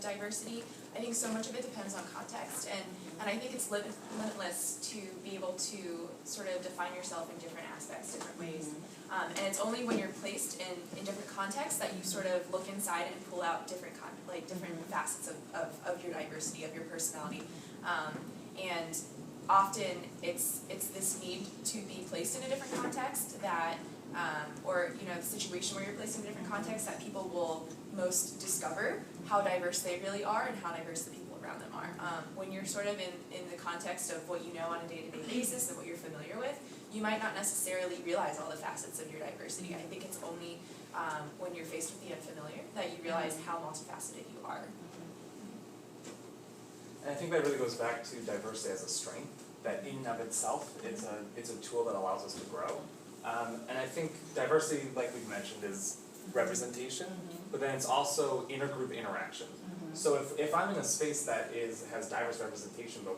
diversity. I think so much of it depends on context, and I think it's limitless to be able to sort of define yourself in different aspects, different ways. And it's only when you're placed in different contexts that you sort of look inside and pull out different different facets of your diversity, of your personality. And often it's this need to be placed in a different context that, or the situation where you're placed in a different context that people will most discover how diverse they really are and how diverse the people around them are. When you're sort of in the context of what you know on a day-to-day basis and what you're familiar with, you might not necessarily realize all the facets of your diversity. I think it's only when you're faced with the unfamiliar that you realize how multifaceted you are. And I think that really goes back to diversity as a strength, that in and of itself, it's a tool that allows us to grow. And I think diversity, like we've mentioned, is representation, but then it's also intergroup interaction. So if I'm in a space that has diverse representation, but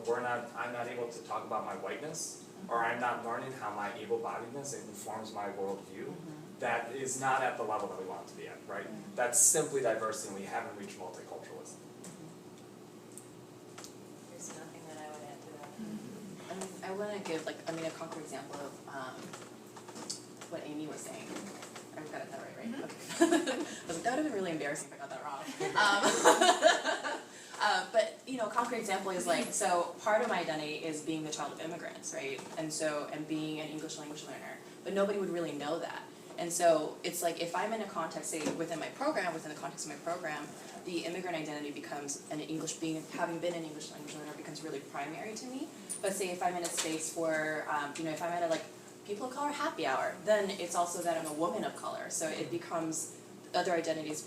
I'm not able to talk about my whiteness, or I'm not learning how my able-bodiedness informs my worldview, that is not at the level that we want it to be at, right? That's simply diversity, and we haven't reached multiculturalism. There's nothing that I would add to that. I want to give a concrete example of what Amy was saying. I've got that right? Okay. I was like, that would have been really embarrassing if I got that wrong. But a concrete example is so part of my identity is being the child of immigrants, right? And being an English language learner, but nobody would really know that. And so it's like if I'm in a context, say within the context of my program, the immigrant identity becomes having been an English language learner becomes really primary to me. But say if I'm in a space where, if I'm at a people of color happy hour, then it's also that I'm a woman of color. So it becomes, other identities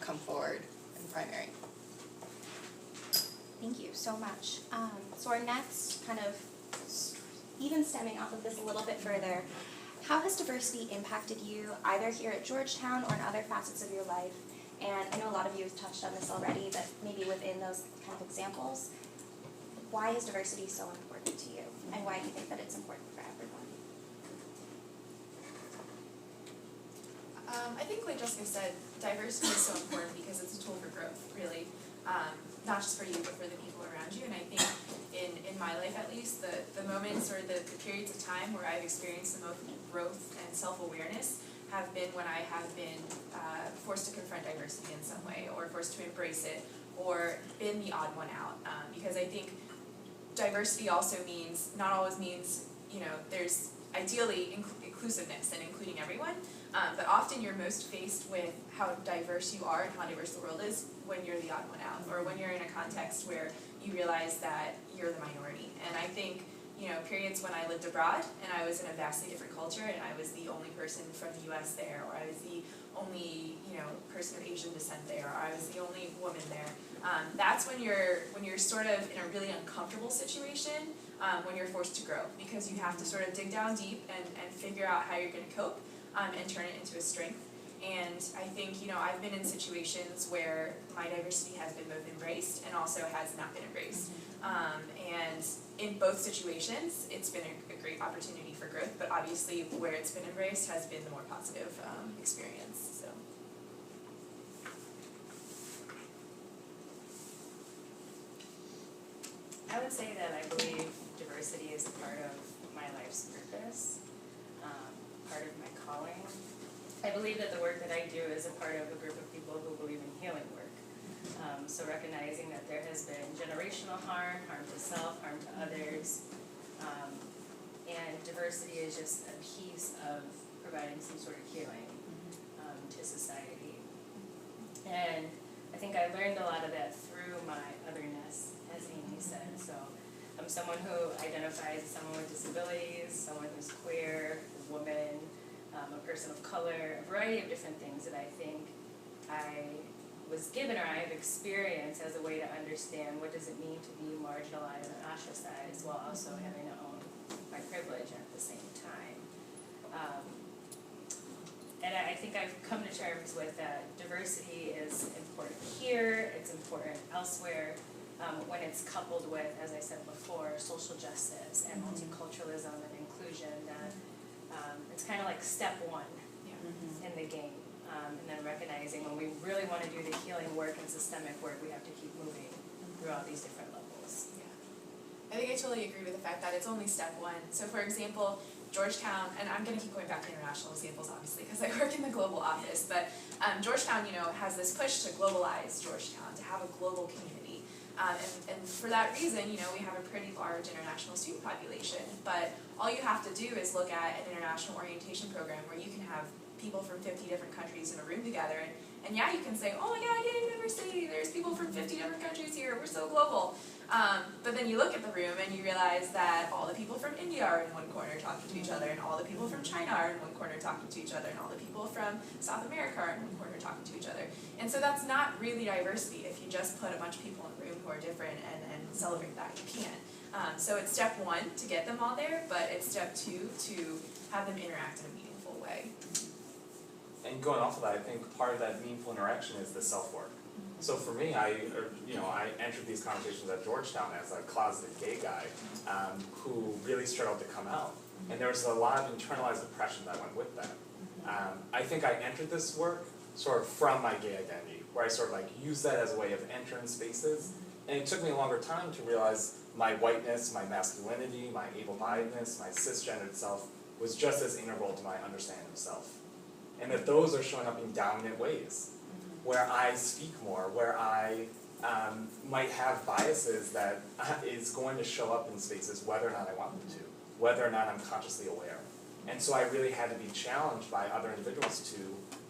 come forward in primary. Thank you so much. So our next kind of, even stemming off of this a little bit further, how has diversity impacted you either here at Georgetown or in other facets of your life? And I know a lot of you have touched on this already, but maybe within those kind of examples, why is diversity so important to you? And why do you think that it's important for everyone? I think like Jessica said, diversity is so important because it's a tool for growth, really. Not just for you, but for the people around you. And I think in my life at least, the moments or the periods of time where I've experienced the most growth and self-awareness have been when I have been forced to confront diversity in some way, or forced to embrace it, or been the odd one out. Because I think diversity also not always means, there's ideally inclusiveness and including everyone, but often you're most faced with how diverse you are and how diverse the world is when you're the odd one out, or when you're in a context where you realize that you're the minority. And I think, periods when I lived abroad and I was in a vastly different culture and I was the only person from the US there, or I was the only, person of Asian descent there, or I was the only woman there. That's when you're sort of in a really uncomfortable situation, when you're forced to grow, because you have to sort of dig down deep and figure out how you're going to cope and turn it into a strength. And I think, I've been in situations where my diversity has been both embraced and also has not been embraced. And in both situations, it's been a great opportunity for growth, but obviously where it's been embraced has been the more positive experience. So. I would say that I believe diversity is a part of my life's purpose, part of my calling. I believe that the work that I do is a part of a group of people who believe in healing work. So recognizing that there has been generational harm to self, harm to others, and diversity is just a piece of providing some sort of healing to society. And I think I learned a lot of that through my otherness, as Amy said. So I'm someone who identifies as someone with disabilities, someone who's queer, a woman, a person of color, a variety of different things that I think I was given or I have experienced as a way to understand what does it mean to be marginalized and ostracized while also having to own my privilege at the same time. And I think I've come to terms with that diversity is important here, it's important elsewhere, when it's coupled with, as I said before, social justice and multiculturalism and inclusion, that it's kind of like step one in the game, and then recognizing amazing. When we really want to do the healing work and systemic work, we have to keep moving throughout these different levels. Yeah. I think I totally agree with the fact that it's only step one. So for example, Georgetown, and I'm going to keep going back to international examples obviously because I work in the global office, but Georgetown, has this push to globalize Georgetown, to have a global community. And for that reason, we have a pretty large international student population, but all you have to do is look at an international orientation program where you can have people from 50 different countries in a room together, and yeah, you can say, oh my god, yay, diversity, there's people from 50 different countries here, we're so global. But then you look at the room and you realize that all the people from India are in one corner talking to each other, and all the people from China are in one corner talking to each other, and all the people from South America are in one corner talking to each other. And so that's not really diversity if you just put a bunch of people in a room who are different and celebrate that. You can't. So it's step one to get them all there, but it's step two to have them interact in a meaningful way. And going off of that, I think part of that meaningful interaction is the self-work. So for me, I entered these conversations at Georgetown as a closeted gay guy who really struggled to come out. And there was a lot of internalized oppression that went with that. I think I entered this work sort of from my gay identity, where I sort of used that as a way of entering spaces. And it took me a longer time to realize my whiteness, my masculinity, my able-bodiedness, my cisgendered self was just as integral to my understanding of self. And that those are showing up in dominant ways, where I speak more, where I might have biases that is going to show up in spaces whether or not I want them to, whether or not I'm consciously aware. And so I really had to be challenged by other individuals to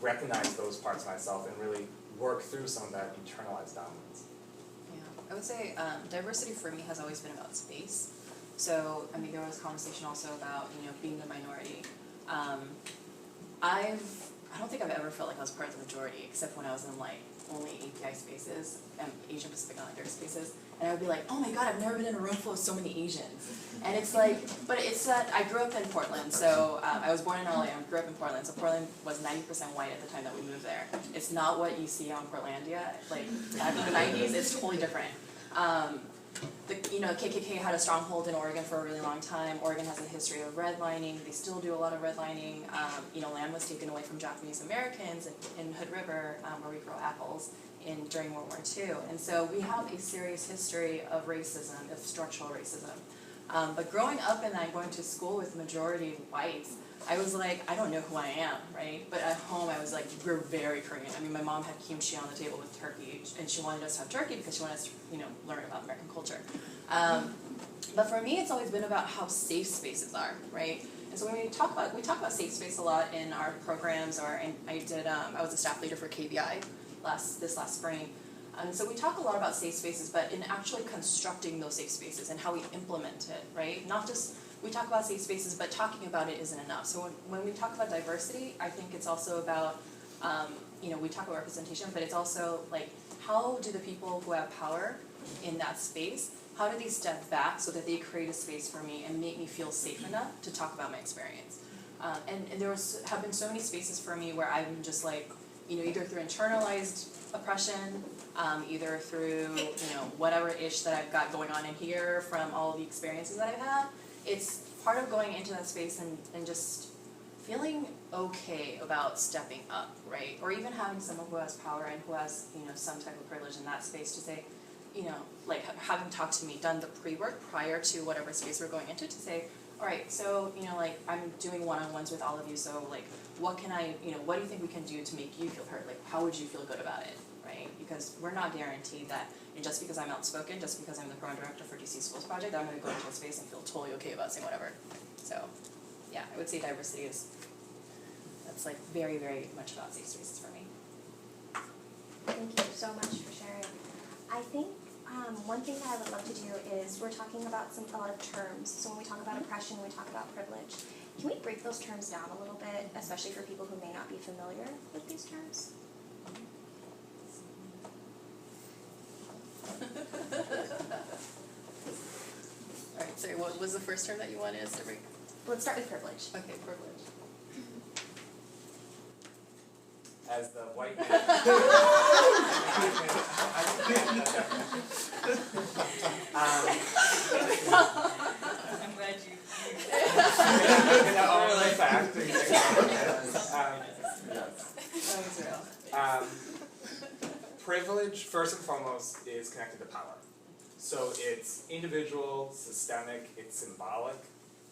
recognize those parts of myself and really work through some of that internalized dominance. Yeah, I would say diversity for me has always been about space. So, there was conversation also about, being the minority. I don't think I've ever felt like I was part of the majority, except when I was in only API spaces, Asian Pacific Islander spaces, and I would be like, oh my god, I've never been in a room full of so many Asians. And it's but it's that I grew up in Portland, so I was born in LA, I grew up in Portland, so Portland was 90% white at the time that we moved there. It's not what you see on Portlandia, back in the 90s, it's totally different. The KKK had a stronghold in Oregon for a really long time. Oregon has a history of redlining. They still do a lot of redlining. Land was taken away from Japanese Americans in Hood River, where we grow apples, during World War II. And so we have a serious history of racism, of structural racism. But growing up and then going to school with majority whites, I was I don't know who I am, right? But at home, I was we're very Korean. My mom had kimchi on the table with turkey, and she wanted us to have turkey because she wanted us to, learn about American culture. But for me, it's always been about how safe spaces are, right? And so when we talk about safe space a lot in our programs, I was a staff leader for KBI this last spring. And so we talk a lot about safe spaces, but in actually constructing those safe spaces and how we implement it, right? Not just we talk about safe spaces, but talking about it isn't enough. So when we talk about diversity, I think it's also about, we talk about representation, but it's also how do the people who have power in that space, how do they step back so that they create a space for me and make me feel safe enough to talk about my experience? And there have been so many spaces for me where I'm just either through internalized oppression, either through, whatever ish that I've got going on in here from all the experiences that I've had. It's part of going into that space and just feeling okay about stepping up, right? Or even having someone who has power and who has, some type of privilege in that space to say, having talked to me, done the pre-work prior to whatever space we're going into to say, all right, so, I'm doing one-on-ones with all of you, so, what can what do you think we can do to make you feel heard? How would you feel good about it, right? Because we're not guaranteed that just because I'm outspoken, just because I'm the program director for DC Schools Project, that I'm going to go into a space and feel totally okay about saying whatever. So, yeah, I would say diversity that's very, very much about safe spaces for me. Thank you so much for sharing. I think one thing that I would love to do is we're talking about a lot of terms. So when we talk about oppression, we talk about privilege. Can we break those terms down a little bit, especially for people who may not be familiar with these terms? Alright, sorry, what was the first term that you wanted us to break? Let's start with privilege. Okay, privilege. As the white man. I'm glad you. Own the fact. was real. Privilege, first and foremost, is connected to power. So it's individual, systemic, it's symbolic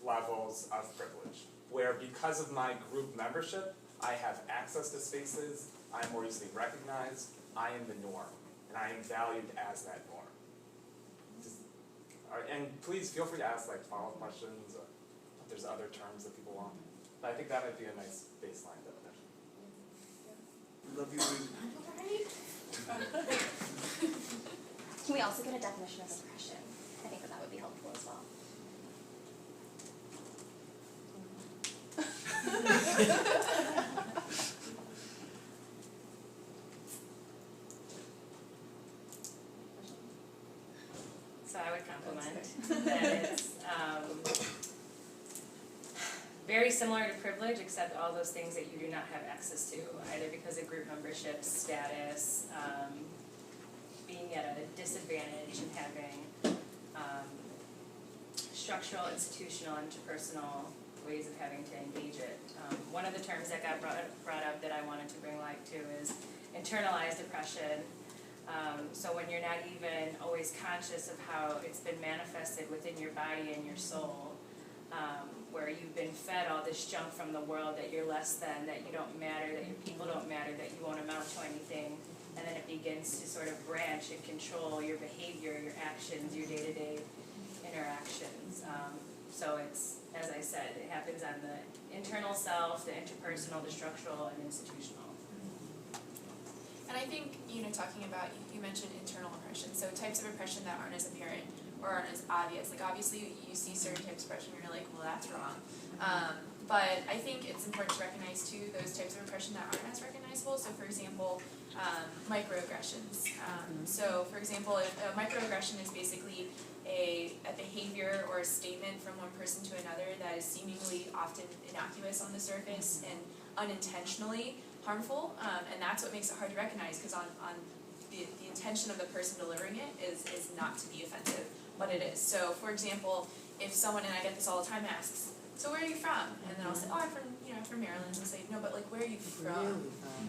levels of privilege, where because of my group membership, I have access to spaces, I'm more easily recognized, I am the norm, and I am valued as that norm. And please feel free to ask like follow-up questions, or if there's other terms that people want. But I think that might be a nice baseline definition. Love you, Ruth. Can we also get a definition of oppression? I think that would be helpful as well. So I would compliment that it's very similar to privilege, except all those things that you do not have access to, either because of group membership, status, being at a disadvantage, and having structural, institutional, interpersonal ways of having to engage it. One of the terms that got brought up that I wanted to bring light to is internalized oppression. So when you're not even always conscious of how it's been manifested within your body and your soul, where you've been fed all this junk from the world that you're less than, that you don't matter, that your people don't matter, that you won't amount to anything, and then it begins to sort of branch and control your behavior, your actions, your day-to-day interactions. So it's, as I said, it happens on the internal self, the interpersonal, the structural, and institutional. And I think, talking about, you mentioned internal oppression, so types of oppression that aren't as apparent or aren't as obvious. Like obviously you see certain types of oppression and you're like, well that's wrong. But I think it's important to recognize too those types of oppression that aren't as recognizable. So for example, microaggressions. So for example, if a microaggression is basically a behavior or a statement from one person to another that is seemingly often innocuous on the surface and unintentionally harmful, and that's what makes it hard to recognize, because on the intention of the person delivering it is not to be offensive, but it is. So for example, if someone, and I get this all the time, asks, so where are you from? And then I'll say, oh, I'm from Maryland. And they'll say, no, but like, where are you from?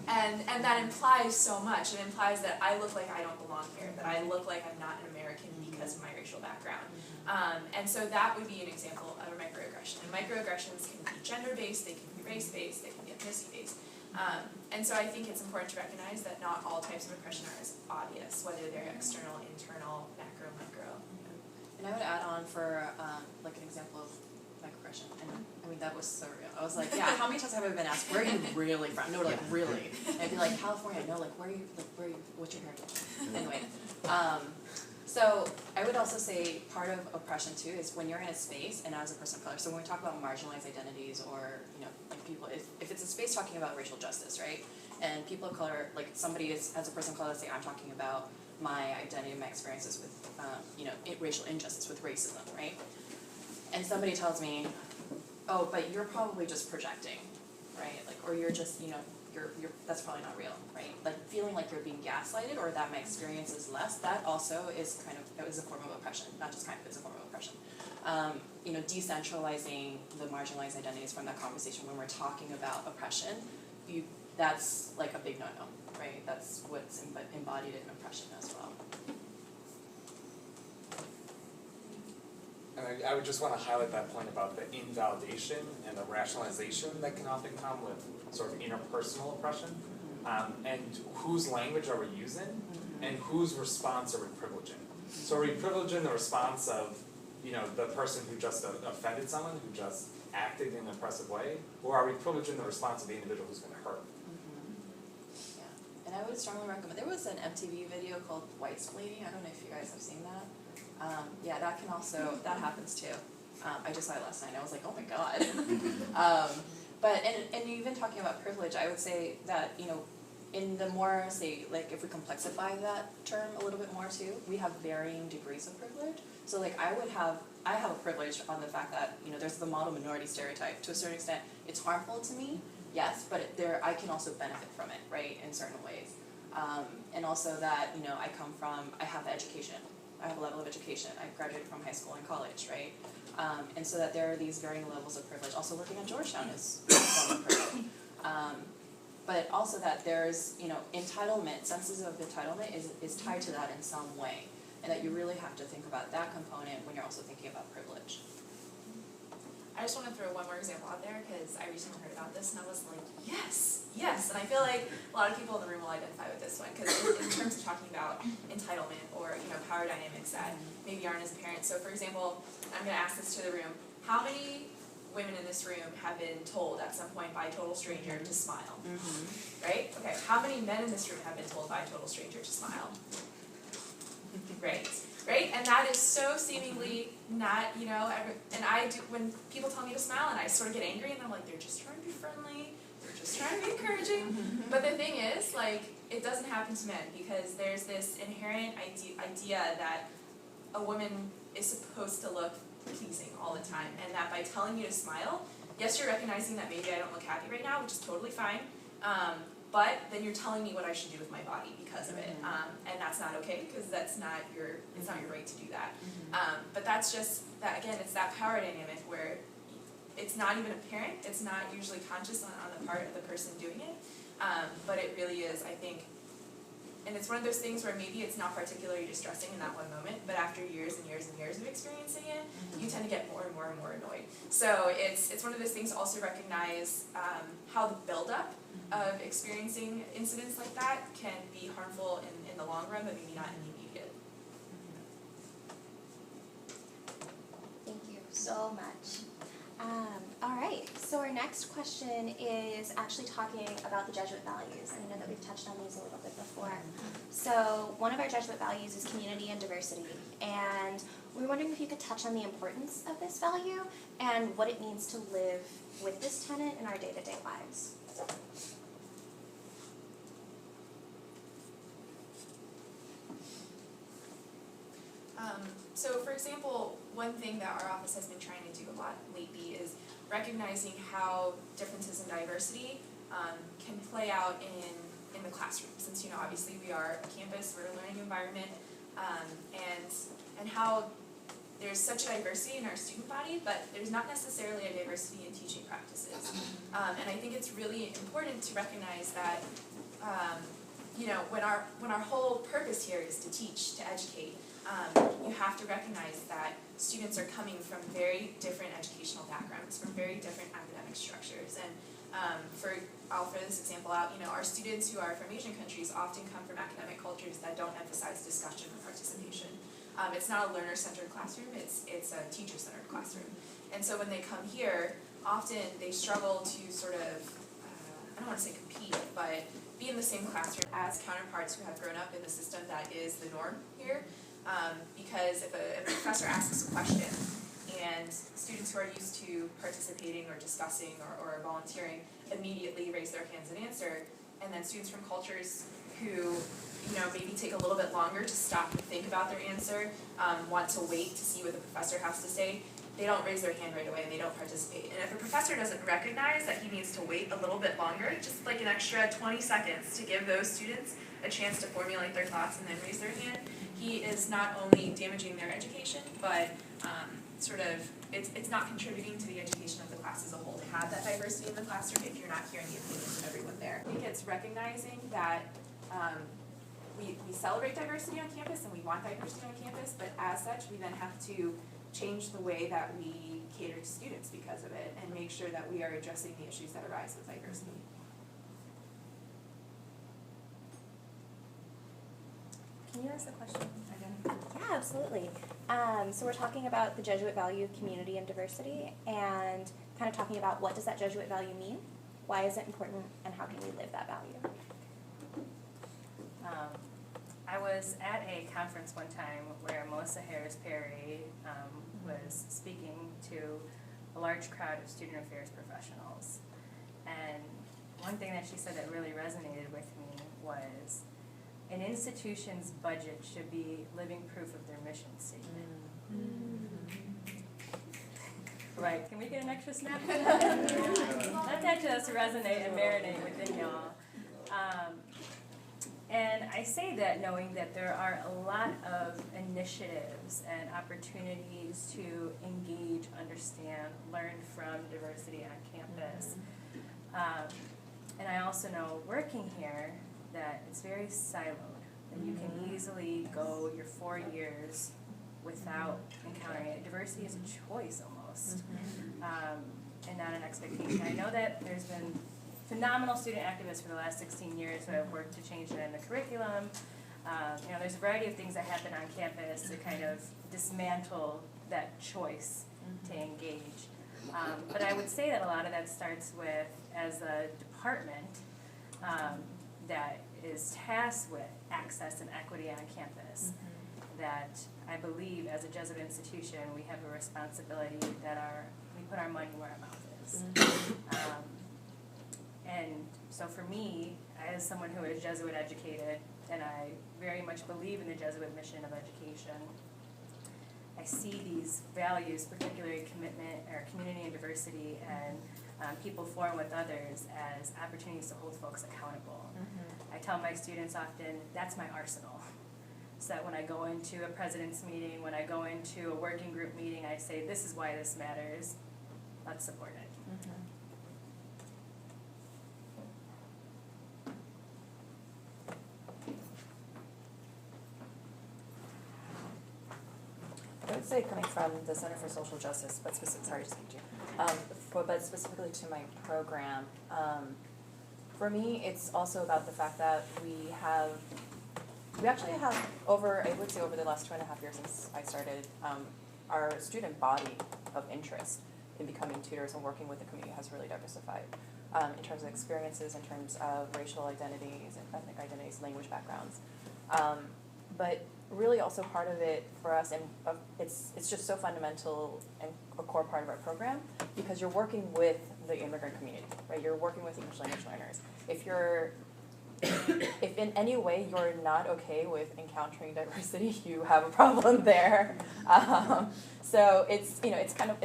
And that implies so much. It implies that I look like I don't belong here, that I look like I'm not an American because of my racial background. And so that would be an example of a microaggression. And microaggressions can be gender-based, they can be race-based, they can be ethnicity-based. And so I think it's important to recognize that not all types of oppression are as obvious, whether they're external, internal, macro, micro. And I would add on for like an example of microaggression, and I mean that was so real. I was like, yeah, how many times have I been asked, where are you really from? No, like really. And I'd be like, California. No, like where are you? What's your heritage? Anyway, so I would also say part of oppression too is when you're in a space and as a person of color. So when we talk about marginalized identities, or like people, if it's a space talking about racial justice, right? And people of color, like somebody is as a person of color, let's say I'm talking about my identity and my experiences with racial injustice, with racism, right? And somebody tells me, oh, but you're probably just projecting, right? Like, or you're just, you're that's probably not real, right? Like feeling like you're being gaslighted, or that my experience is less, that also is is a form of oppression, not just kind of, it's a form of oppression. Decentralizing the marginalized identities from that conversation when we're talking about oppression, that's like a big no-no, right? That's what's embodied in oppression as well. And I would just want to highlight that point about the invalidation and the rationalization that can often come with sort of interpersonal oppression, and whose language are we using, and whose response are we privileging. So are we privileging the response of, the person who just offended someone, who just acted in an oppressive way, or are we privileging the response of the individual who's going to hurt? Yeah, and I would strongly recommend, there was an MTV video called White Splaining, I don't know if you guys have seen that. Yeah, that can also, that happens too. I just saw it last night, I was like, oh my god. But, and even talking about privilege, I would say that, in the more, say, like if we complexify that term a little bit more too, we have varying degrees of privilege. So like I have a privilege on the fact that, there's the model minority stereotype. To a certain extent, it's harmful to me, yes, but I can also benefit from it, right, in certain ways. And also that, I have education. I have a level of education. I graduated from high school and college, right? And so that there are these varying levels of privilege. Also working at Georgetown is a form of privilege. but also that there's, entitlement, senses of entitlement is tied to that in some way. And that you really have to think about that component when you're also thinking about privilege. I just want to throw one more example out there because I recently heard about this and I was like, yes, and I feel like a lot of people in the room will identify with this one because in terms of talking about entitlement or power dynamics that maybe aren't as apparent. So for example, I'm going to ask this to the room: how many women in this room have been told at some point by a total stranger to smile? Right? Okay. How many men in this room have been told by a total stranger to smile? Right? And that is so seemingly not, and I do, when people tell me to smile and I sort of get angry and I'm like, they're just trying to be friendly, they're just trying to be encouraging. But the thing is, it doesn't happen to men because there's this inherent idea that a woman is supposed to look pleasing all the time, and that by telling you to smile, yes, you're recognizing that maybe I don't look happy right now, which is totally fine. But then you're telling me what I should do with my body because of it, and that's not okay because it's not your right to do that. But that's just that, again, it's that power dynamic where it's not even apparent, it's not usually conscious on the part of the person doing it, but it really is, I think. And it's one of those things where maybe it's not particularly distressing in that one moment, but after years and years and years of experiencing it, you tend to get more and more and more annoyed. So it's one of those things to also recognize how the buildup of experiencing incidents like that can be harmful in the long run, but maybe not in the immediate. Thank you so much. All right, so our next question is actually talking about the Jesuit values. I know that we've touched on these a little bit before. So one of our Jesuit values is community and diversity, and we're wondering if you could touch on the importance of this value and what it means to live with this tenet in our day-to-day lives. So for example, one thing that our office has been trying to do a lot lately is recognizing how differences in diversity can play out in the classroom. Since obviously we are a campus, we're a learning environment, and how there's such a diversity in our student body, but there's not necessarily a diversity in teaching practices. And I think it's really important to recognize that when our whole purpose here is to teach, to educate, you have to recognize that students are coming from very different educational backgrounds, from very different academic structures. And I'll throw this example out, our students who are from Asian countries often come from academic cultures that don't emphasize discussion or participation. It's not a learner-centered classroom, it's a teacher-centered classroom. And so when they come here, often they struggle to sort of, I don't want to say compete, but be in the same classroom as counterparts who have grown up in the system that is the norm here. Because if a professor asks a question and students who are used to participating or discussing or volunteering immediately raise their hands and answer, and then students from cultures who maybe take a little bit longer to stop and think about their answer, want to wait to see what the professor has to say, they don't raise their hand right away and they don't participate. And if a professor doesn't recognize that he needs to wait a little bit longer, just like an extra 20 seconds to give those students a chance to formulate their thoughts and then raise their hand, he is not only damaging their education, but it's not contributing to the education of the class as a whole to have that diversity in the classroom if you're not hearing the opinions of everyone there. I think it's recognizing that we celebrate diversity on campus and we want diversity on campus, but as such we then have to change the way that we cater to students because of it and make sure that we are addressing the issues that arise with diversity. Can you ask the question again? Yeah, absolutely. So we're talking about the Jesuit value of community and diversity and kind of talking about what does that Jesuit value mean, why is it important, and how can we live that value? I was at a conference one time where Melissa Harris Perry was speaking to a large crowd of student affairs professionals. And one thing that she said that really resonated with me was an institution's budget should be living proof of their mission statement. Right, can we get an extra snap for that? That actually has to resonate and marinate within y'all. And I say that knowing that there are a lot of initiatives and opportunities to engage, understand, learn from diversity on campus. And I also know working here that it's very siloed, and you can easily go your 4 years without encountering it. Diversity is a choice almost, and not an expectation. I know that there's been phenomenal student activists for the last 16 years who have worked to change it in the curriculum. There's a variety of things that happen on campus to kind of dismantle that choice to engage. But I would say that a lot of that starts with, as a department that is tasked with access and equity on campus, that I believe as a Jesuit institution we have a responsibility that we put our money where our mouth is. And so for me, as someone who is Jesuit educated, and I very much believe in the Jesuit mission of education, I see these values, particularly commitment or community and diversity and people form with others, as opportunities to hold folks accountable. I tell my students often, that's my arsenal. So that when I go into a president's meeting, when I go into a working group meeting, I say, this is why this matters, let's support it. I would say, coming from the Center for Social Justice, but specifically to my program, for me, it's also about the fact that we actually have over the last 2.5 years since I started, our student body of interest in becoming tutors and working with the community has really diversified, in terms of experiences, in terms of racial identities and ethnic identities, language backgrounds. But really also part of it for us, and it's just so fundamental and a core part of our program, because you're working with the immigrant community, right? You're working with English language learners. If in any way you're not okay with encountering diversity, you have a problem there. So it's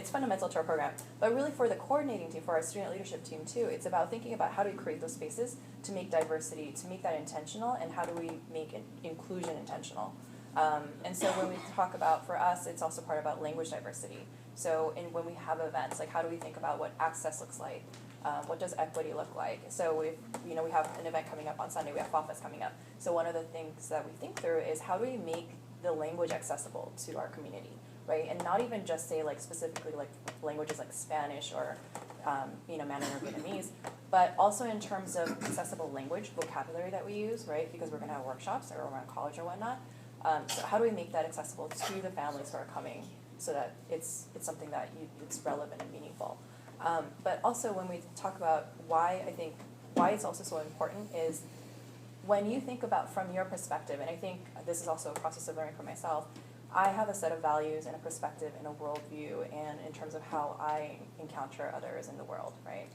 fundamental to our program. But really for the coordinating team, for our student leadership team too, it's about thinking about how do we create those spaces to make diversity, to make that intentional, and how do we make inclusion intentional. And so when we talk about, for us, it's also part about language diversity. So when we have events, like how do we think about what access looks like? What does equity look like? So if we have an event coming up on Sunday, we have Fall Fest coming up. So one of the things that we think through is how do we make the language accessible to our community, right? And not even just say like specifically like languages like Spanish or Mandarin or Vietnamese, but also in terms of accessible language, vocabulary that we use, right? Because we're going to have workshops or around college or whatnot. So how do we make that accessible to the families who are coming so that it's something that it's relevant and meaningful? But also when we talk about why it's also so important is when you think about from your perspective, and I think this is also a process of learning for myself, I have a set of values and a perspective and a worldview and in terms of how I encounter others in the world, right?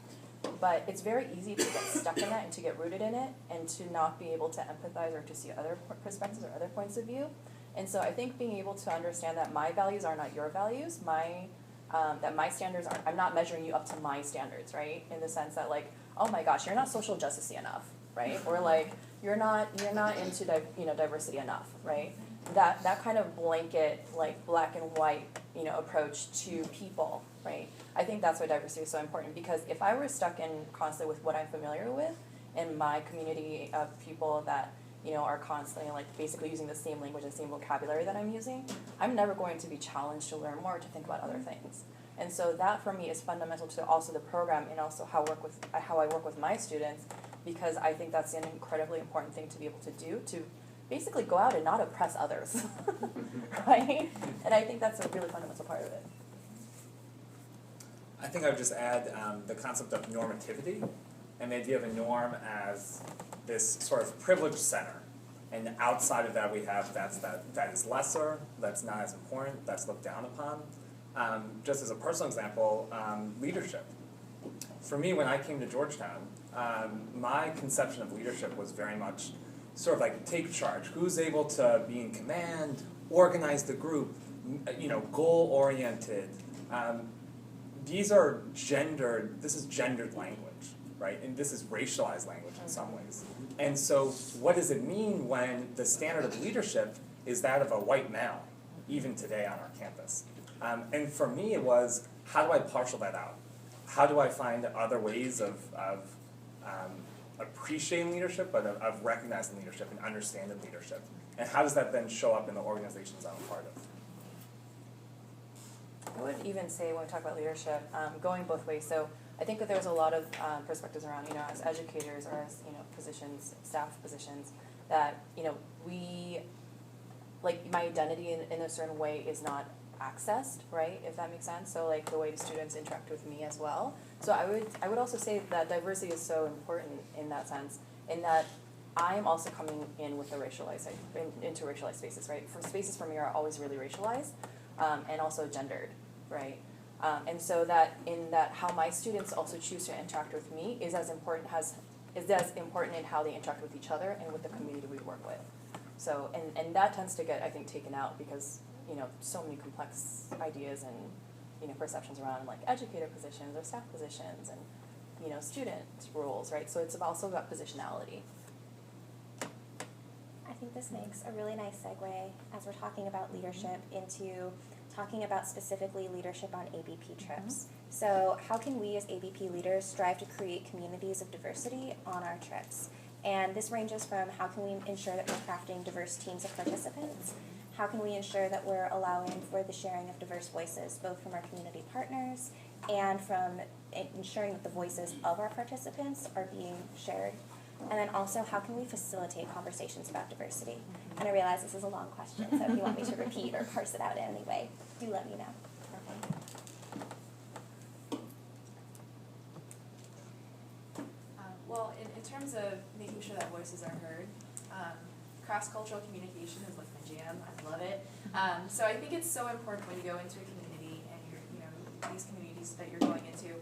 But it's very easy to get stuck in that and to get rooted in it and to not be able to empathize or to see other perspectives or other points of view. And so I think being able to understand that my values are not your values, that my standards aren't, I'm not measuring you up to my standards, right? In the sense that like, oh my gosh, you're not social justice-y enough, right? Or like, you're not into diversity enough, right? That kind of blanket, like black and white, approach to people, right? I think that's why diversity is so important, because if I were stuck in constantly with what I'm familiar with in my community of people that, are constantly like basically using the same language and same vocabulary that I'm using, I'm never going to be challenged to learn more, to think about other things. And so that for me is fundamental to also the program and also how I work with my students, because I think that's an incredibly important thing to be able to do, to basically go out and not oppress others, right? And I think that's a really fundamental part of it. I think I would just add the concept of normativity and the idea of a norm as this sort of privileged center. And outside of that we have that is lesser, that's not as important, that's looked down upon. Just as a personal example, leadership. For me, when I came to Georgetown, my conception of leadership was very much sort of like take charge. Who's able to be in command, organize the group, goal-oriented. This is gendered language, right? And this is racialized language in some ways. And so what does it mean when the standard of leadership is that of a white male, even today on our campus? And for me it was, how do I parcel that out? How do I find other ways of appreciating leadership, but of recognizing leadership and understanding leadership. And how does that then show up in the organizations I'm a part of? I would even say when we talk about leadership, going both ways. So I think that there's a lot of perspectives around, as educators or as, positions, staff positions, that, we, like, my identity in a certain way is not accessed, right, if that makes sense. So, like, the way the students interact with me as well. So I would also say that diversity is so important in that sense, in that I am also coming in with into racialized spaces, right? Spaces for me are always really racialized, and also gendered, right? And so that how my students also choose to interact with me is as important in how they interact with each other and with the community we work with. So and that tends to get, I think, taken out because so many complex ideas and perceptions around like educator positions or staff positions and student roles, right? So it's also about positionality. I think this makes a really nice segue as we're talking about leadership into talking about specifically leadership on ABP trips. So how can we as ABP leaders strive to create communities of diversity on our trips? And this ranges from how can we ensure that we're crafting diverse teams of participants, how can we ensure that we're allowing for the sharing of diverse voices, both from our community partners and from ensuring that the voices of our participants are being shared. And then also, how can we facilitate conversations about diversity? And I realize this is a long question, so if you want me to repeat or parse it out in any way, do let me know. Well, in terms of making sure that voices are heard, cross-cultural communication is like my jam. I love it. So I think it's so important when you go into a community and these communities that you're going into,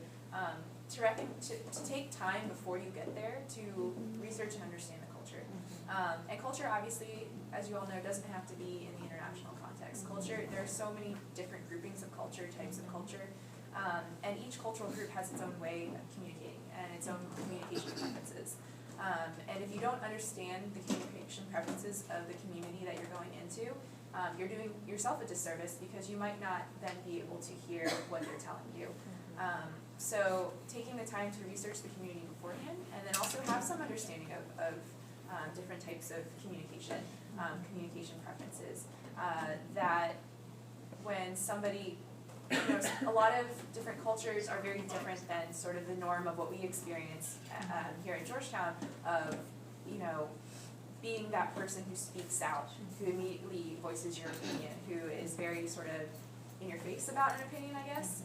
to take time before you get there to research and understand the culture. And culture, obviously, as you all know, doesn't have to be in the international context. Culture, there are so many different groupings of culture, types of culture, and each cultural group has its own way of communicating and its own communication preferences. And if you don't understand the communication preferences of the community that you're going into, you're doing yourself a disservice because you might not then be able to hear what they're telling you. So taking the time to research the community beforehand, and then also have some understanding of different types of communication, communication preferences, that when somebody, a lot of different cultures are very different than sort of the norm of what we experience here at Georgetown of, being that person who speaks out, who immediately voices your opinion, who is very sort of in your face about an opinion, I guess,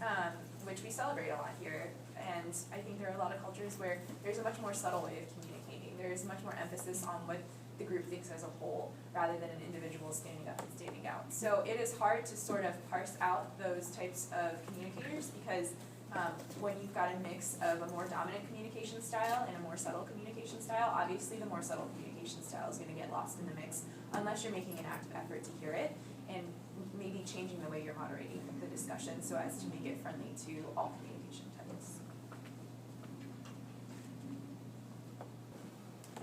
which we celebrate a lot here. And I think there are a lot of cultures where there's a much more subtle way of communicating. There's much more emphasis on what the group thinks as a whole rather than an individual standing up and standing out. So it is hard to sort of parse out those types of communicators because when you've got a mix of a more dominant communication style and a more subtle communication style, obviously the more subtle communication style is going to get lost in the mix unless you're making an active effort to hear it and maybe changing the way you're moderating the discussion so as to make it friendly to all communication types.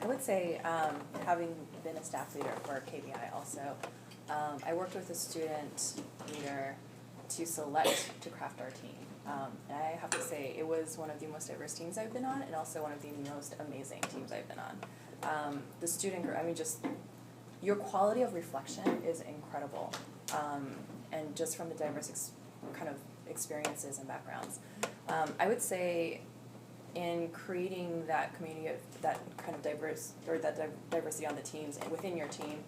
I would say, having been a staff leader for KBI also, I worked with a student leader to select to craft our team. And I have to say, it was one of the most diverse teams I've been on and also one of the most amazing teams I've been on. The student group, just your quality of reflection is incredible. And just from the diverse kind of experiences and backgrounds. I would say in creating that community of that kind of diverse, or that diversity on the teams and within your team,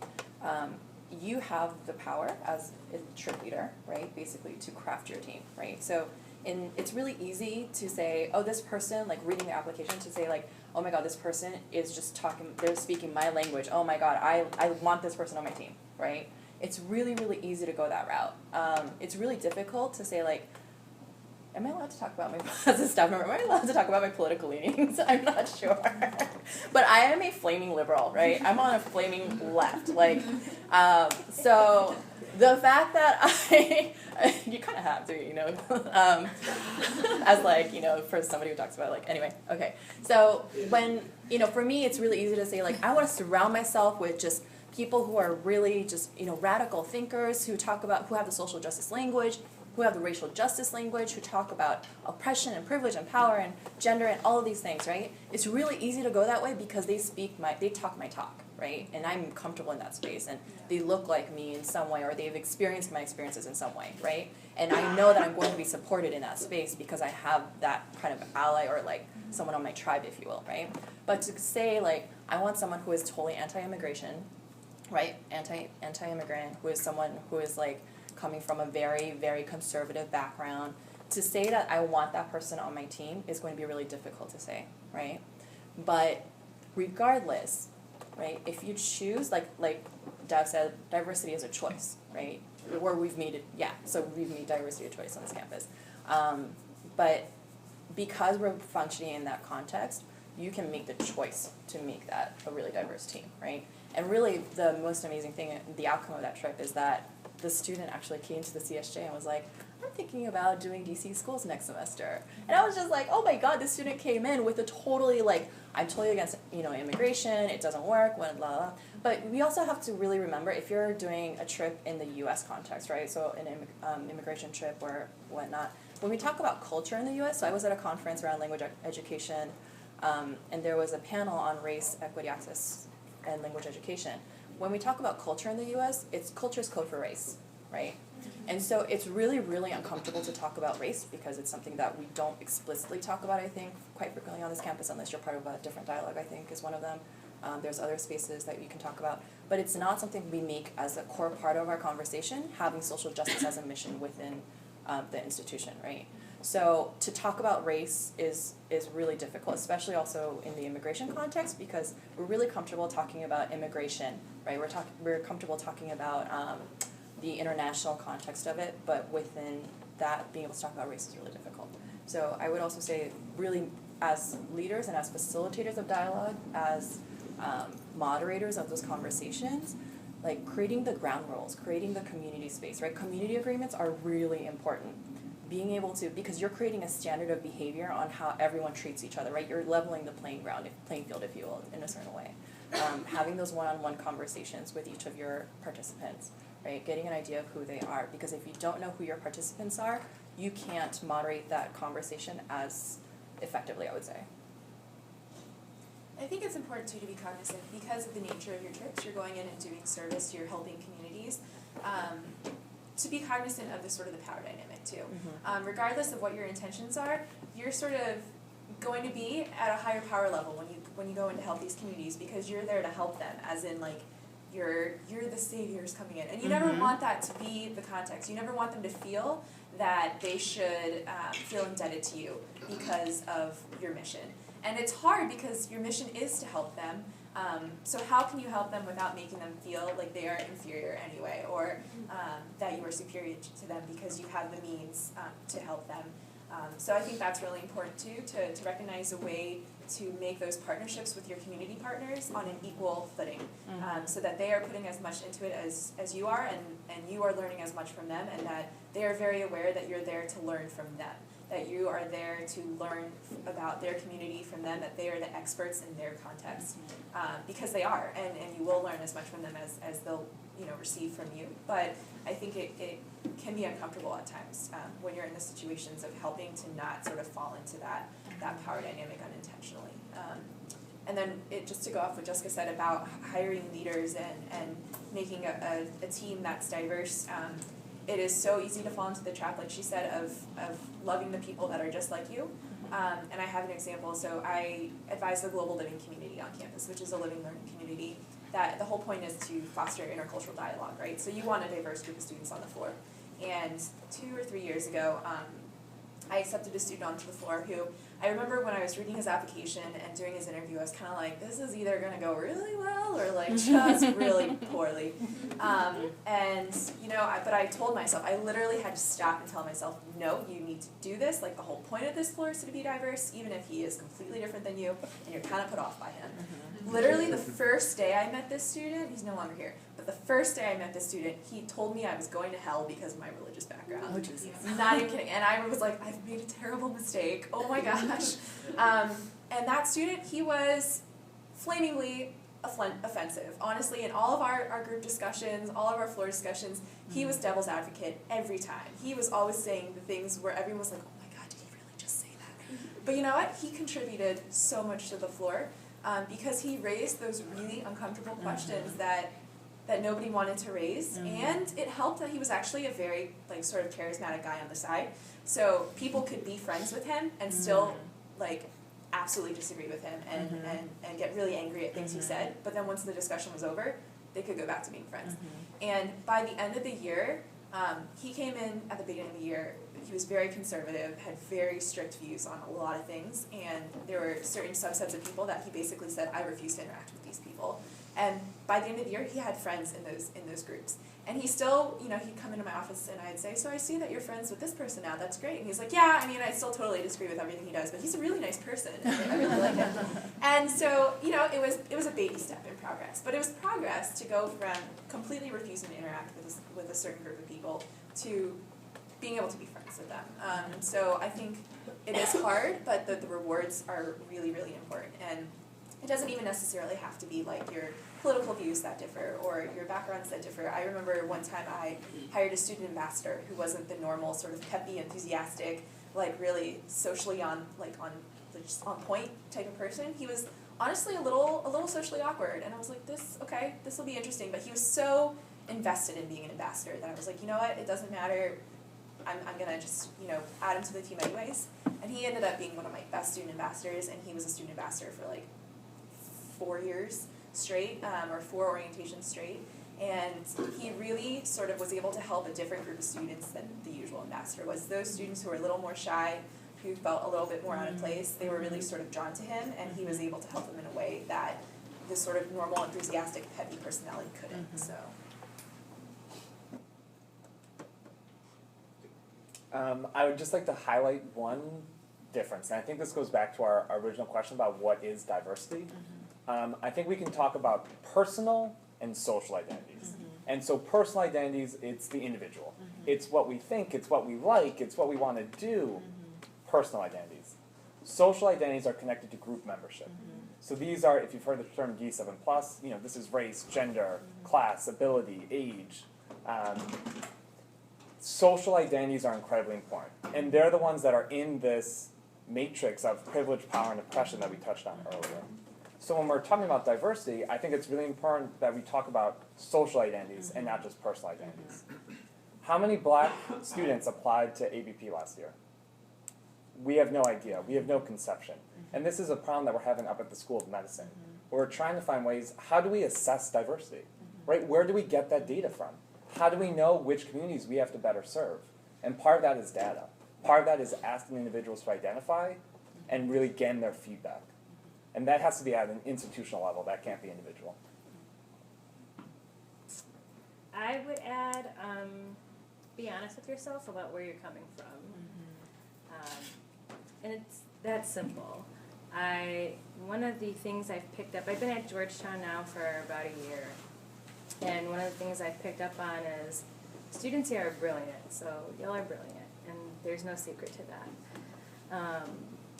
you have the power as a trip leader, right, basically to craft your team, right? So it's really easy to say, oh, this person, like reading the application, to say like, oh my God, this person is just they're speaking my language. Oh my God, I want this person on my team, right? It's really, really easy to go that route. It's really difficult to say like, am I allowed to talk about as a staff member, am I allowed to talk about my political leanings? I'm not sure. But I am a flaming liberal, right? I'm on a flaming left. Like, so the fact that you kind of have to, as like, for somebody who talks about like, anyway, okay. So when, for me, it's really easy to say like, I want to surround myself with just people who are really just, radical thinkers who have the social justice language, who have the racial justice language, who talk about oppression and privilege and power and gender and all of these things, right? It's really easy to go that way because they talk my talk, right? And I'm comfortable in that space, and they look like me in some way, or they've experienced my experiences in some way, right? And I know that I'm going to be supported in that space because I have that kind of ally, or like someone on my tribe, if you will, right? But to say, like, I want someone who is totally anti-immigration, right? Anti-immigrant, who is someone who is like coming from a very, very conservative background, to say that I want that person on my team is going to be really difficult to say, right? But regardless, right, if you choose, like Dev said, diversity is a choice, right? Or we've made diversity a choice on this campus. But because we're functioning in that context, you can make the choice to make that a really diverse team, right? And really the most amazing thing, the outcome of that trip, is that the student actually came to the CSJ and was like, I'm thinking about doing DC schools next semester. And I was just like, oh my god, this student came in with a totally like, I'm totally against, immigration, it doesn't work, blah, blah, blah. But we also have to really remember, if you're doing a trip in the US context, right, so an immigration trip or whatnot, when we talk about culture in the US, so I was at a conference around language education, and there was a panel on race, equity, access, and language education. When we talk about culture in the US, culture is code for race, right? And so it's really, really uncomfortable to talk about race because it's something that we don't explicitly talk about, I think, quite frequently on this campus, unless you're part of a different dialogue, I think, is one of them. There's other spaces that you can talk about. But it's not something we make as a core part of our conversation, having social justice as a mission within the institution, right? So to talk about race is really difficult, especially also in the immigration context, because we're really comfortable talking about immigration, right? We're comfortable talking about the international context of it, but within that, being able to talk about race is really difficult. So I would also say, really, as leaders and as facilitators of dialogue, as moderators of those conversations, like creating the ground rules, creating the community space, right? Community agreements are really important. Being able to, because you're creating a standard of behavior on how everyone treats each other, right? You're leveling the playing field, if you will, in a certain way. Having those one-on-one conversations with each of your participants, right? Getting an idea of who they are, because if you don't know who your participants are, you can't moderate that conversation as effectively, I would say. I think it's important too to be cognizant, because of the nature of your trips, you're going in and doing service, you're helping communities, to be cognizant of the sort of the power dynamic too. Regardless of what your intentions are, you're sort of going to be at a higher power level when you go in to help these communities, because you're there to help them, as in like you're the saviors coming in, and you never want that to be the context. You never want them to feel that they should feel indebted to you because of your mission. And it's hard because your mission is to help them. So how can you help them without making them feel like they are inferior anyway, or that you are superior to them because you have the means to help them? So I think that's really important too, to recognize a way to make those partnerships with your community partners on an equal footing, so that they are putting as much into it as you are, and you are learning as much from them, and that they are very aware that you're there to learn from them, that you are there to learn about their community from them, that they are the experts in their context, because they are, and you will learn as much from them as they'll receive from you. But I think it can be uncomfortable at times when you're in the situations of helping to not sort of fall into that power dynamic unintentionally. And then just to go off what Jessica said about hiring leaders and making a team that's diverse, it is so easy to fall into the trap, like she said, of loving the people that are just like you. And I have an example. So I advise the Global Living Community on campus, which is a living learning community that the whole point is to foster intercultural dialogue, right? So you want a diverse group of students on the floor. And 2 or 3 years ago, I accepted a student onto the floor who, I remember when I was reading his application and doing his interview, I was kind of like, this is either going to go really well or like just really poorly. But I told myself, I literally had to stop and tell myself, no, you need to do this. Like, the whole point of this floor is to be diverse, even if he is completely different than you and you're kind of put off by him. Literally the first day I met this student, he's no longer here, but the first day I met this student, he told me I was going to hell because of my religious background. Oh, Jesus. Not even kidding. And I was like, I've made a terrible mistake. Oh my gosh. And that student, he was flamingly offensive. Honestly, in all of our group discussions, all of our floor discussions, he was devil's advocate every time. He was always saying the things where everyone was like, oh my God, did he really just say that? But you know what? He contributed so much to the floor because he raised those really uncomfortable questions that nobody wanted to raise, and it helped that he was actually a very like sort of charismatic guy on the side. So people could be friends with him and still like absolutely disagree with him and get really angry at things he said, but then once the discussion was over, they could go back to being friends. And by the end of the year, he came in at the beginning of the year, he was very conservative, had very strict views on a lot of things, and there were certain subsets of people that he basically said, I refuse to interact with these people. And by the end of the year, he had friends in those groups. And he still, you know, he'd come into my office and I'd say, so I see that you're friends with this person now, that's great. And he's like, yeah, I mean, I still totally disagree with everything he does, but he's a really nice person, and I really like him. And so, you know, it was a baby step in progress. But it was progress to go from completely refusing to interact with a certain group of people to being able to be friends with them. So I think it is hard, but the rewards are really, really important. And it doesn't even necessarily have to be like your political views that differ or your backgrounds that differ. I remember one time I hired a student ambassador who wasn't the normal sort of peppy, enthusiastic, like really socially on point type of person. He was honestly a little socially awkward, and I was like, this will be interesting. But he was so invested in being an ambassador that I was like, you know what, it doesn't matter. I'm gonna just, you know, add him to the team anyways. And he ended up being one of my best student ambassadors, and he was a student ambassador for like 4 years straight, or 4 orientations straight, and he really sort of was able to help a different group of students than the usual ambassador was. Those students who were a little more shy, who felt a little bit more out of place, they were really sort of drawn to him, and he was able to help them in a way that the sort of normal, enthusiastic, peppy personality couldn't. So. I would just like to highlight one difference, and I think this goes back to our original question about what is diversity. I think we can talk about personal and social identities. And so personal identities, it's the individual. It's what we think, it's what we like, it's what we want to do. Personal identities. Social identities are connected to group membership. So these are, if you've heard the term D7+, you know, this is race, gender, class, ability, age. Social identities are incredibly important. And they're the ones that are in this matrix of privilege, power, and oppression that we touched on earlier. So when we're talking about diversity, I think it's really important that we talk about social identities and not just personal identities. How many black students applied to ABP last year? We have no idea. We have no conception. And this is a problem that we're having up at the School of Medicine. We're trying to find ways, how do we assess diversity? Right? Where do we get that data from? How do we know which communities we have to better serve? And part of that is data. Part of that is asking individuals to identify and really getting their feedback. And that has to be at an institutional level. That can't be individual. I would add, be honest with yourself about where you're coming from. And it's that simple. One of the things I've picked up, I've been at Georgetown now for about a year, and one of the things I've picked up on is students here are brilliant, so y'all are brilliant, and there's no secret to that.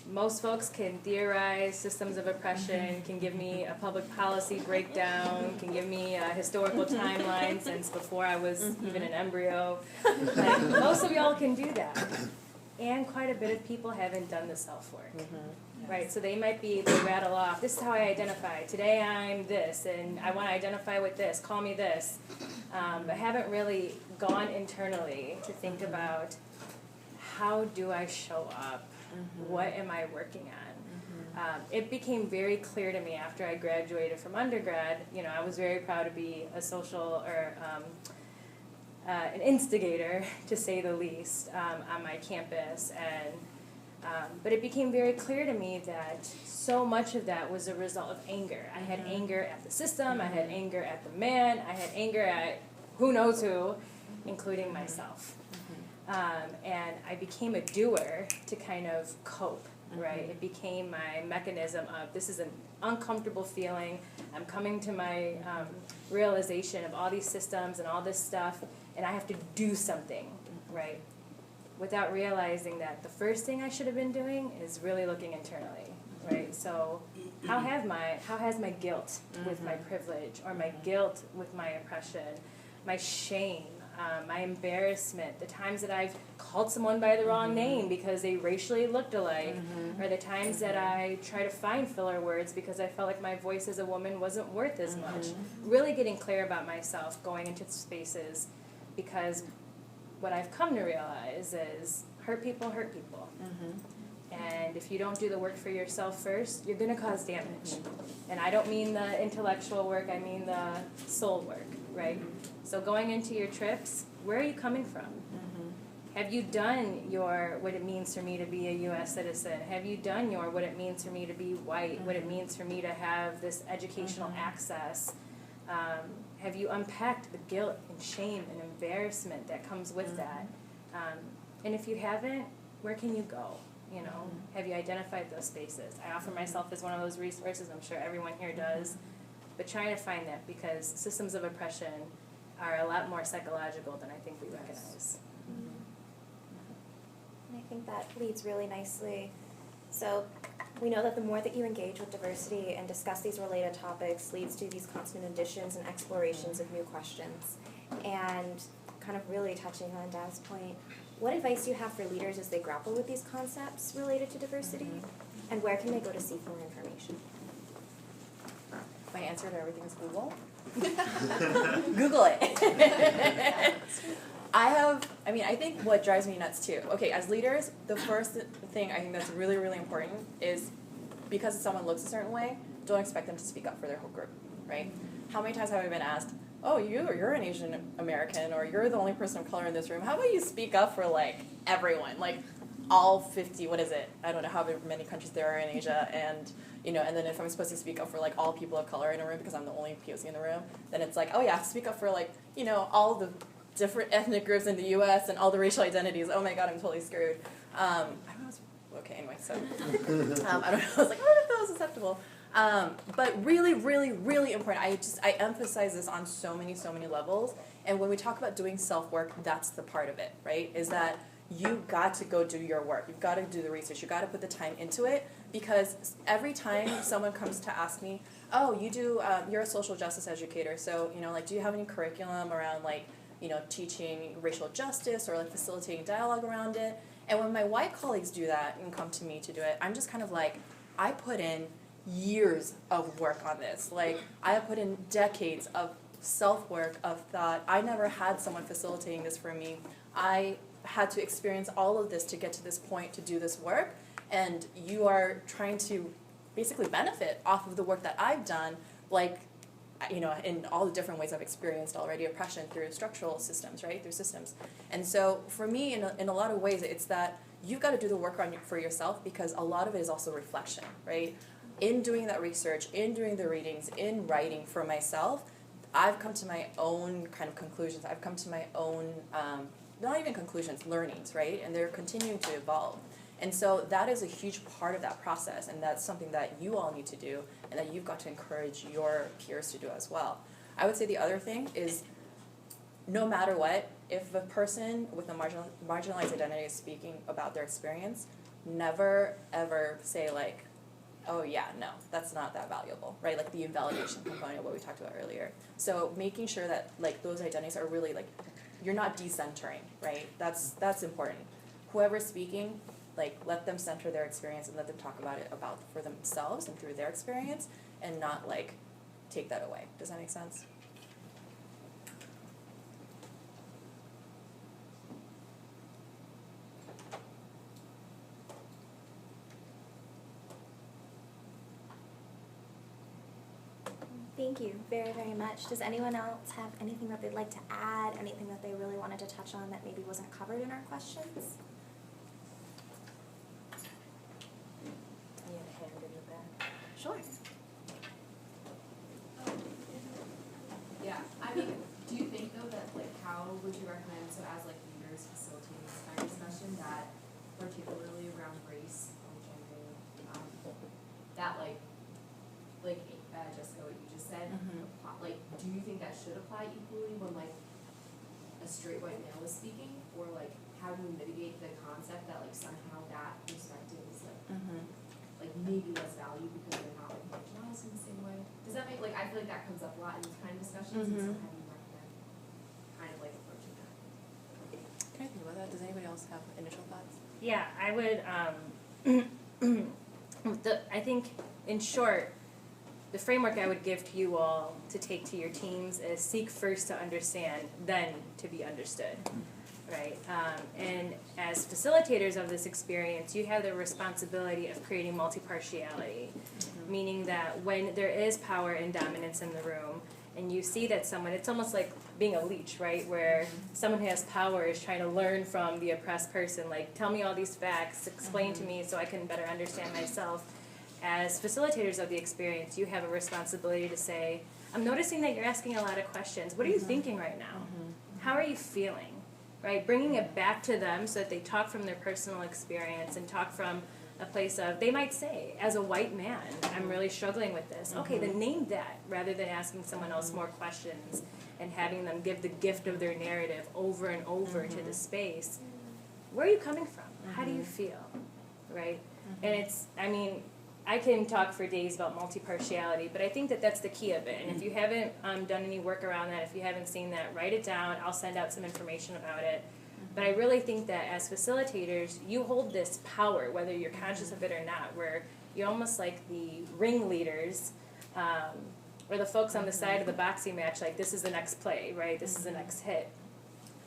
Most folks can theorize systems of oppression, can give me a public policy breakdown, can give me a historical timeline since before I was even an embryo. Like, most of y'all can do that. And quite a bit of people haven't done the self-work. Right, so they rattle off, this is how I identify, today I'm this, and I want to identify with this, call me this. But haven't really gone internally to think about, how do I show up? What am I working on? It became very clear to me after I graduated from undergrad, you know, I was very proud to be a social, or an instigator, to say the least, on my campus, and but it became very clear to me that so much of that was a result of anger. I had anger at the system, I had anger at the man, I had anger at who knows who, including myself. And I became a doer to kind of cope, right? It became my mechanism of, this is an uncomfortable feeling, I'm coming to my realization of all these systems and all this stuff, and I have to do something, right? Without realizing that the first thing I should have been doing is really looking internally. right? So how has my guilt with my privilege, or my guilt with my oppression, my shame, my embarrassment, the times that I've called someone by the wrong name because they racially looked alike, or the times that I try to find filler words because I felt like my voice as a woman wasn't worth as much. Really getting clear about myself going into spaces, because what I've come to realize is hurt people hurt people. And if you don't do the work for yourself first, you're going to cause damage. And I don't mean the intellectual work, I mean the soul work, right? So going into your trips, where are you coming from? Have you done your what it means for me to be a U.S. citizen? Have you done your what it means for me to be white, what it means for me to have this educational access? Have you unpacked the guilt and shame and embarrassment that comes with that? And if you haven't, where can you go? You know, have you identified those spaces? I offer myself as one of those resources. I'm sure everyone here does. But trying to find that, because systems of oppression are a lot more psychological than I think we recognize. And I think that leads really nicely. So we know that the more that you engage with diversity and discuss these related topics leads to these constant additions and explorations of new questions. And kind of really touching on Dav's point, what advice do you have for leaders as they grapple with these concepts related to diversity? And where can they go to seek more information? My answer to everything is Google. Google it. I think what drives me nuts too. Okay, as leaders, the first thing I think that's really, really important is, because someone looks a certain way, don't expect them to speak up for their whole group, right? How many times have I been asked, oh, you're an Asian American, or you're the only person of color in this room, how about you speak up for, like, everyone, like, all 50, what is it? I don't know how many countries there are in Asia, and, you know, and then if I'm supposed to speak up for, like, all people of color in a room because I'm the only POC in the room, then it's like, oh, yeah, I have to speak up for, like, you know, all the different ethnic groups in the U.S. and all the racial identities. Oh, my God, I'm totally screwed. I don't know, okay, anyway, so, I don't know, I was like, I don't know if that was acceptable. But really, really, really important. I emphasize this on so many levels. And when we talk about doing self-work, that's the part of it, right? Is that you got to go do your work. You've got to do the research. You've got to put the time into it, because every time someone comes to ask me, oh, you're a social justice educator, so, you know, like, do you have any curriculum around, like, you know, teaching racial justice or, like, facilitating dialogue around it? And when my white colleagues do that and come to me to do it, I'm just kind of like, I put in years of work on this. Like, I have put in decades of self-work, of thought. I never had someone facilitating this for me. I had to experience all of this to get to this point to do this work, and you are trying to basically benefit off of the work that I've done, like, you know, in all the different ways I've experienced already oppression through structural systems, right, through systems. And so for me, in a lot of ways, it's that you've got to do the work for yourself, because a lot of it is also reflection, right? In doing that research, in doing the readings, in writing for myself, I've come to my own kind of conclusions. I've come to my own, not even conclusions, learnings, right? And they're continuing to evolve. And so that is a huge part of that process, and that's something that you all need to do, and that you've got to encourage your peers to do as well. I would say the other thing is, no matter what, if a person with a marginalized identity is speaking about their experience, never ever say, like, oh yeah, no, that's not that valuable, right? Like the invalidation component of what we talked about earlier. So making sure that, like, those identities are really, like, you're not decentering, right? That's important. Whoever's speaking, like, let them center their experience and let them talk about it for themselves and through their experience, and not, like, take that away. Does that make sense? Thank you very, very much. Does anyone else have anything that they'd like to add, anything that they really wanted to touch on that maybe wasn't covered in our questions? You had a hand in the back. Sure. Yeah, I mean, do you think though that, like, how would you recommend, so as, like, leaders facilitating this kind of discussion, that particularly around race or gender, that, like Jessica, what you just said, like, do you think that should apply equally when, like, a straight white male is speaking, or, like, how do you mitigate the concept that, like, somehow that perspective is, like, like maybe less value because they're not like marginalized in the same way? Does that make, like, I feel like that comes up a lot in these kind of discussions, and so how do you recommend kind of like approaching that? Can I think about that? Does anybody else have initial thoughts? Yeah, I would, I think, in short, the framework I would give to you all to take to your teams is seek first to understand, then to be understood, right? And as facilitators of this experience, you have the responsibility of creating multipartiality, meaning that when there is power and dominance in the room, and you see that someone, it's almost like being a leech, right? Where someone who has power is trying to learn from the oppressed person, like, tell me all these facts, explain to me so I can better understand myself. As facilitators of the experience, you have a responsibility to say, I'm noticing that you're asking a lot of questions. What are you thinking right now? How are you feeling? Right? Bringing it back to them so that they talk from their personal experience and talk from a place of, they might say, as a white man, I'm really struggling with this. Okay, then name that, rather than asking someone else more questions and having them give the gift of their narrative over and over to the space. Where are you coming from? How do you feel? Right? And it's, I mean, I can talk for days about multipartiality, but I think that that's the key of it. And if you haven't done any work around that, if you haven't seen that, write it down. I'll send out some information about it. But I really think that as facilitators, you hold this power, whether you're conscious of it or not, where you're almost like the ringleaders, or the folks on the side of the boxing match, like, this is the next play, right? This is the next hit.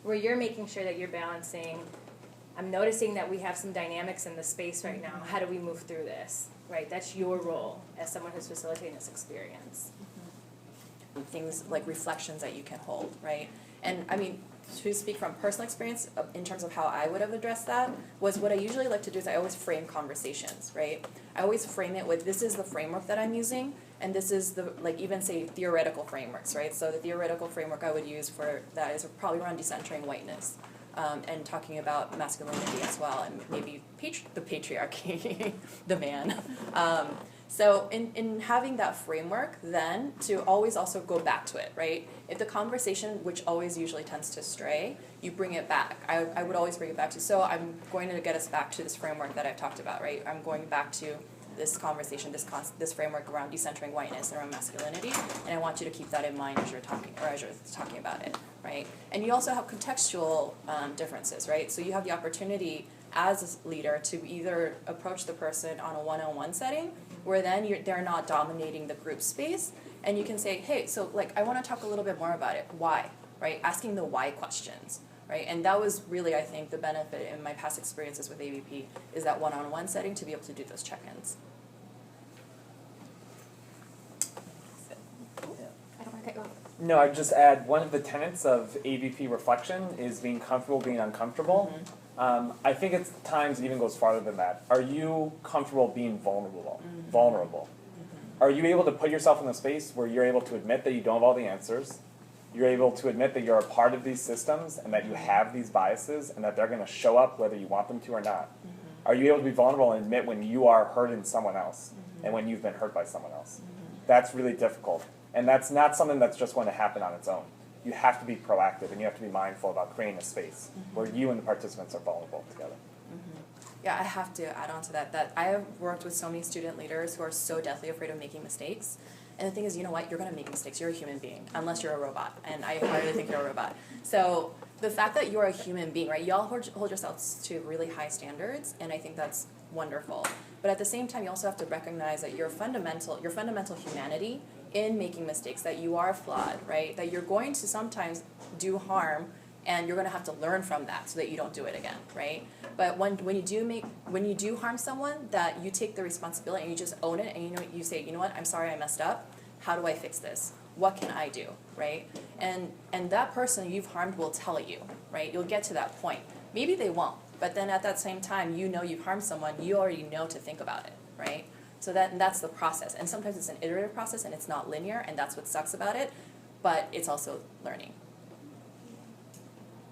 Where you're making sure that you're balancing, I'm noticing that we have some dynamics in the space right now. How do we move through this? Right, that's your role as someone who's facilitating this experience. Things like reflections that you can hold, right? And I mean, to speak from personal experience in terms of how I would have addressed that, was what I usually like to do is I always frame conversations, right? I always frame it with, this is the framework that I'm using, and this is the, like, even say theoretical frameworks, right? So the theoretical framework I would use for that is probably around decentering whiteness. And talking about masculinity as well, and maybe the patriarchy, the man. So in having that framework, then to always also go back to it, right? If the conversation, which always usually tends to stray, you bring it back. I would always bring it back to, so I'm going to get us back to this framework that I've talked about, right? I'm going back to this conversation, this framework around decentering whiteness and around masculinity, and I want you to keep that in mind as you're talking about it, right? And you also have contextual differences, right? So you have the opportunity as a leader to either approach the person on a one-on-one setting, where then they're not dominating the group space, and you can say, hey, so like, I want to talk a little bit more about it. Why, right? Asking the why questions. Right? And that was really, I think, the benefit in my past experiences with ABP, is that one-on-one setting to be able to do those check-ins. I don't want to cut you off. No, I'd just add, one of the tenets of ABP reflection is being comfortable being uncomfortable. I think at times it even goes farther than that. Are you comfortable being vulnerable? Are you able to put yourself in a space where you're able to admit that you don't have all the answers? You're able to admit that you're a part of these systems and that you have these biases and that they're going to show up whether you want them to or not? Are you able to be vulnerable and admit when you are hurting someone else and when you've been hurt by someone else? That's really difficult. And that's not something that's just going to happen on its own. You have to be proactive and you have to be mindful about creating a space where you and the participants are vulnerable together. Yeah, I have to add on to that I have worked with so many student leaders who are so deathly afraid of making mistakes. And the thing is, you know what, you're going to make mistakes. You're a human being, unless you're a robot. And I really think you're a robot. So the fact that you're a human being, right, y'all hold yourselves to really high standards, and I think that's wonderful. But at the same time, you also have to recognize that your fundamental humanity in making mistakes, that you are flawed, right, that you're going to sometimes do harm, and you're going to have to learn from that so that you don't do it again, right? But when you do harm someone, that you take the responsibility and you just own it, and you say, you know what, I'm sorry I messed up. How do I fix this? What can I do, right? And that person you've harmed will tell you, right? You'll get to that point. Maybe they won't, but then at that same time, you know you've harmed someone, you already know to think about it, right? So that's the process. And sometimes it's an iterative process and it's not linear, and that's what sucks about it, but it's also learning.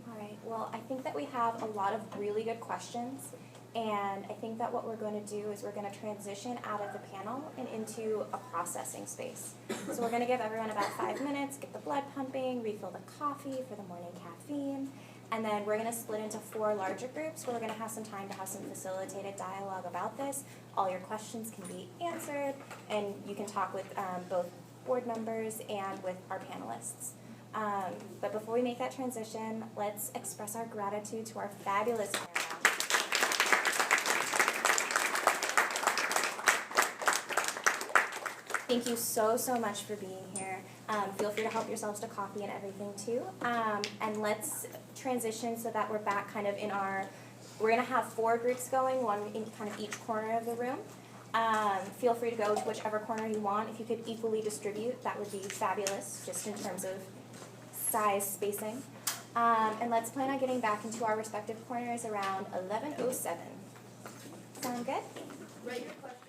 All right, well, I think that we have a lot of really good questions, and I think that what we're going to do is we're going to transition out of the panel and into a processing space. So we're going to give everyone about 5 minutes, get the blood pumping, refill the coffee for the morning caffeine, And then we're going to split into 4 larger groups where we're going to have some time to have some facilitated dialogue about this. All your questions can be answered, and you can talk with both board members and with our panelists. But before we make that transition, let's express our gratitude to our fabulous panel. Thank you so much for being here. Feel free to help yourselves to coffee and everything too. And let's transition so that we're back kind of in our, we're gonna have 4 groups going, one in kind of each corner of the room. Feel free to go to whichever corner you want. If you could equally distribute, that would be fabulous, just in terms of size spacing. And let's plan on getting back into our respective corners around 11:07. Sound good? Write your question.